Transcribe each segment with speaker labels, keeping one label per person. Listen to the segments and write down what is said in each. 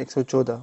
Speaker 1: 114।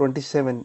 Speaker 1: 27।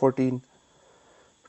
Speaker 1: 14।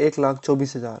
Speaker 1: 1,24,000।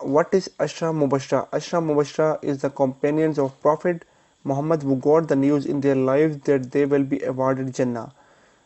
Speaker 1: What is Ashra Mubashra? Ashra Mubashra is the companions of Prophet Muhammad who got the news in their lives that they will be awarded Jannah.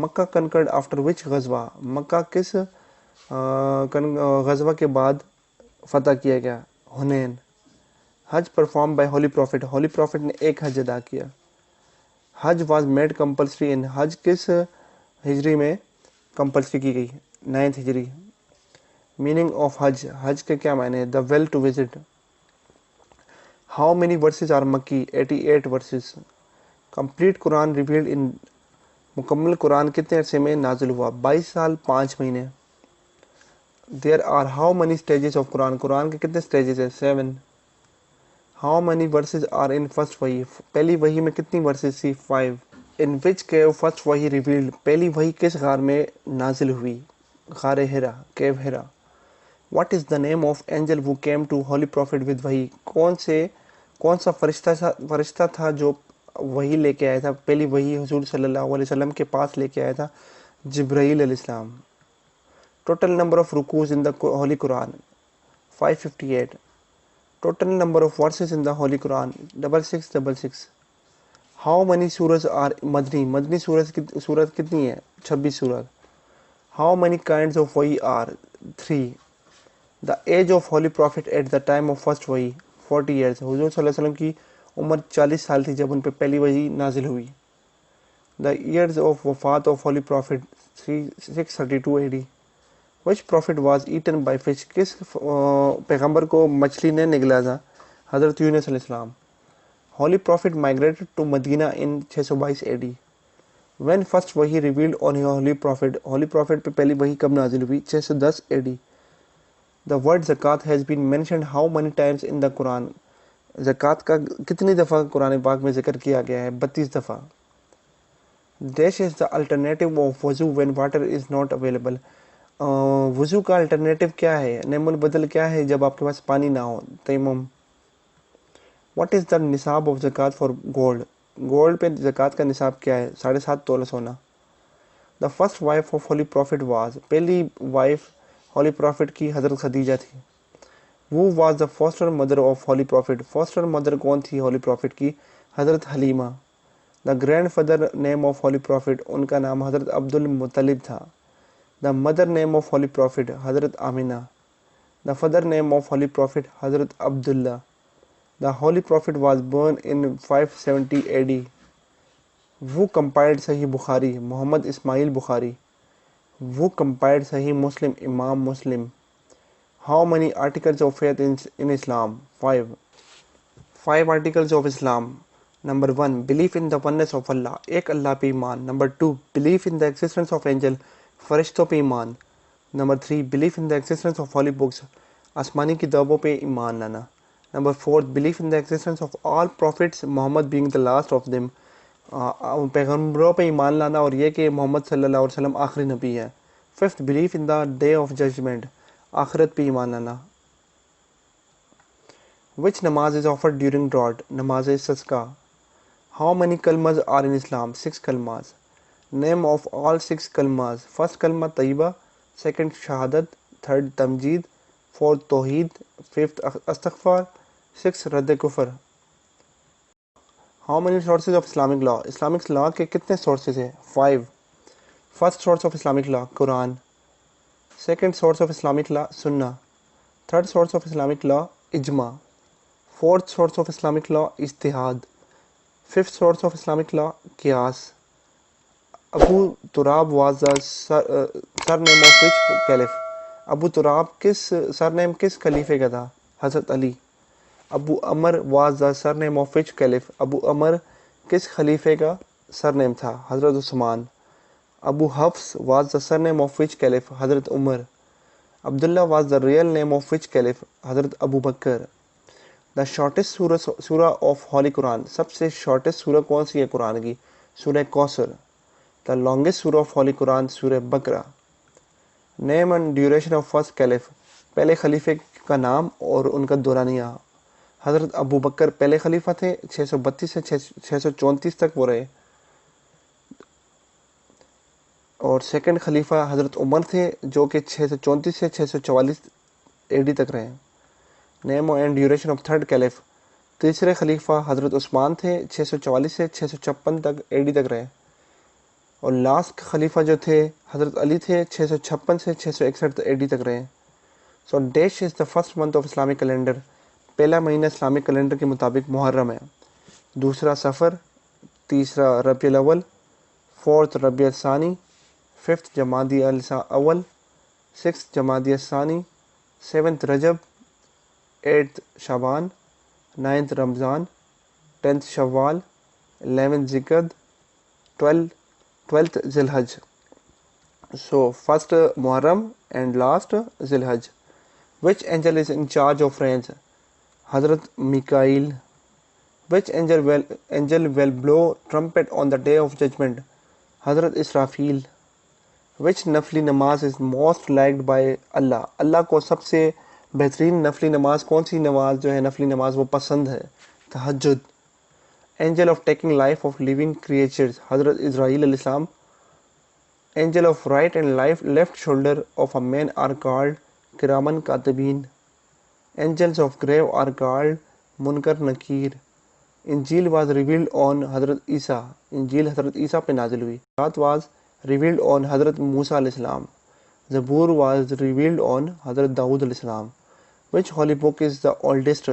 Speaker 1: Mecca conquered after which غزوہ، Mecca کس غزوہ کے بعد فتح کیا گیا؟ Hunain. Hajj performed by holy prophet, holy prophet نے ایک حج ادا کیا۔ Hajj was made compulsory in, حج کس ہجری میں کمپلسری کی گئی؟ 9 ہجری۔ میننگ آف حج، حج کے کیا معنی ہے؟ The will to visit. How many verses are مکی؟ 88 verses. Complete Quran revealed in, مکمل قرآن کتنے عرصے میں نازل ہوا؟ 22 سال 5 مہینے۔ There are how many stages of Quran, قرآن کے کتنے اسٹیجز ہیں؟ 7۔ How many verses are in first وحی، پہلی وحی میں کتنی ورسز تھی؟ 5۔ ان وچ کیو فرسٹ وحی ریویلڈ، پہلی وحی کس غار میں نازل ہوئی؟ غار Hira, cave Hira. What is the name of angel who came to holy prophet with وحی، کون سا فرشتہ تھا جو وحی لے کے آیا تھا، پہلی وحی حضور صلی اللہ علیہ وسلم کے پاس لے کے آیا تھا؟ جبرائیل علیہ السلام۔ ٹوٹل نمبر آف رکوز in the holy Quran 558۔ Total number of verses in the holy Quran 6666۔ How many سورج آر مدنی، مدنی سورت کتنی ہے؟ 26 سورت۔ ہاؤ مینی کائنڈز آف وحی are 3۔ The age of holy prophet at the time of first وحی 40 ایئرس، حضور صلی اللہ علیہ وسلم کی عمر 40 سال تھی جب ان پہ پہلی وحی نازل ہوئی۔ دا ایئرز آف وفات of holy prophet 632 AD۔ Which prophet was eaten by fish, کس پیغمبر کو مچھلی نے نگلا تھا؟ حضرت یونس علیہ السلام۔ Holy prophet migrated to Medina in 622 AD۔ When first وحی revealed on holy prophet, holy prophet پہ پہلی وحی کب نازل ہوئی؟ 610 AD۔ دا ورڈ زکوٰۃ has been mentioned how many times in the Quran, زکوٰۃ کا کتنی دفعہ قرآن پاک میں ذکر کیا گیا ہے؟ 32 دفعہ۔ Dash is the alternative of وضو when water is not available, وضو کا الٹرنیٹو کیا ہے، نعم البدل کیا ہے جب آپ کے پاس پانی نہ ہو؟ تیمم۔ واٹ از دا نصاب آف زکوٰۃ فار گولڈ، گولڈ پہ زکوٰۃ کا نصاب کیا ہے؟ 7.5 تولہ سونا۔ The first wife of holy prophet was, پہلی وائف ہولی پروفٹ کی حضرت خدیجہ تھی۔ وہ was the foster mother of holy prophet, foster mother کون تھی ہولی پروفٹ کی؟ حضرت Halima. The grandfather name of holy prophet, ان کا نام حضرت عبد المطلب تھا۔ The mother name of holy prophet, حضرت Amina. The father name of holy prophet, حضرت Abdullah. The holy prophet was born in 570 AD۔ وہ compiled صحیح بخاری، محمد اسماعیل بخاری۔ وہ compiled صحیح مسلم، امام مسلم۔ How many articles of faith in Islam? 5۔ 5 articles of Islam۔ Number 1 belief in the oneness of Allah، ایک اللہ پہ ایمان۔ Number 2 belief in the existence of angel، فرشتوں پہ ایمان۔ Number 3 belief in the existence of holy books، آسمانی کتابوں پہ ایمان لانا۔ Number 4 belief in the existence of all prophets، Muhammad being the last of them، پیغمبروں پہ ایمان لانا اور یہ کہ محمد صلی اللہ علیہ وسلم آخری نبی ہے۔ 5th belief in the day of judgment، آخرت پہ ایمان لانا۔ Which نماز is offered during drought، نماز استسقاء۔ How many kalmas are in Islam؟ 6 کلمات۔ Name of all 6 کلمات۔ First کلمہ طیبہ، second شہادت، third تمجید، fourth توحید، fifth استغفار، sixth رد کفر۔ How many sources of Islamic law؟ Islamic law کے کتنے sources ہیں؟ 5۔ First source of Islamic law Quran, second source of Islamic law سنہ، third source of Islamic law اجماع، fourth source of Islamic law اجتہاد، fifth source of Islamic law قیاس۔ ابو تراب was the surname of which caliph؟ Abu Turab surname کس خلیفے کا تھا؟ حضرت علی۔ ابو عمر was the surname of which caliph؟ ابو عمر کس خلیفے کا سرنیم تھا؟ حضرت عثمان۔ ابو حفص was the surname of which caliph؟ حضرت عمر۔ عبداللہ was the real name of which caliph؟ حضرت ابو بکر۔ دا شارٹیسٹ سورہ آف ہولی قرآن، سب سے شارٹیسٹ سورہ کون سی ہے قرآن کی؟ سورہ کوثر۔ دا لانگسٹ سورہ آف ہولی قرآن سورہ بقرہ۔ Name and duration of first caliph, پہلے خلیفے کا نام اور ان کا دورانیہ۔ حضرت ابو بکر پہلے خلیفہ تھے، 632 سے 634 تک وہ رہے، اور سیکنڈ خلیفہ حضرت عمر تھے جو کہ 634 سے 644 AD تک رہے۔ نیم and duration of third caliph, تیسرے خلیفہ حضرت عثمان تھے، 644 سے 656 تک AD تک رہے۔ اور لاسٹ خلیفہ جو تھے حضرت علی تھے، 656 سے 661 AD تک رہے. So dash is the first month of Islamic calendar. پہلا مہینہ اسلامک کیلنڈر کے مطابق محرم ہے، دوسرا صفر، تیسرا ربیع الاول، فورتھ ربیع الثانی، ففتھ جمادی الاول، سکس جمادی الثانی، سیونتھ رجب، ایٹھ شعبان، نائنتھ رمضان، 10th شوال، 11th ذکر، 12th ذی الحج. So first Muharram and last ذی الحج. Which angel is in charge of rains? Hazrat Mikail. Which angel will blow trumpet on the day of judgment? Hazrat Israfil. Which nafli namaz is most liked by Allah? اللہ کو سب سے بہترین نفلی نماز کون سی نماز جو ہے نفلی نماز وہ پسند ہے؟ تہجد. Angel of taking life of living creatures. Hazrat Israel علیہ السلام. Angel of right and left shoulder of a man are called Kiraman Katibin. Angels of grave are called Munkar Nakir. Injil was revealed on Hazrat Isa. Injil Hazrat Isa pe nazil hui. Tawrat was revealed on Hazrat Musa alayhi salam. Zabur was revealed on Hazrat Dawood alayhi salam. Which holy book is the oldest?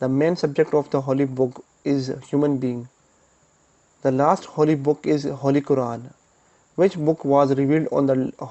Speaker 1: The main subject of the holy book is human being. The last holy book is Holy Quran. Which book was revealed on the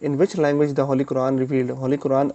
Speaker 1: In which language the Holy Quran revealed? Holy Quran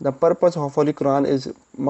Speaker 1: The purpose of Holy Quran is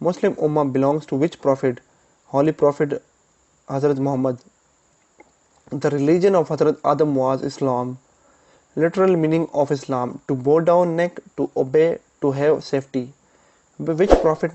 Speaker 1: Muslim Ummah belongs to which prophet? Holy Prophet Hazrat Muhammad. The religion of Hazrat Adam was Islam. Literal meaning of Islam: to bow down neck, to obey, to have safety. Which prophet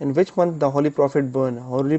Speaker 1: In which month the holy prophet born? Holy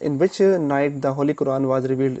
Speaker 1: In which night the holy Quran was revealed?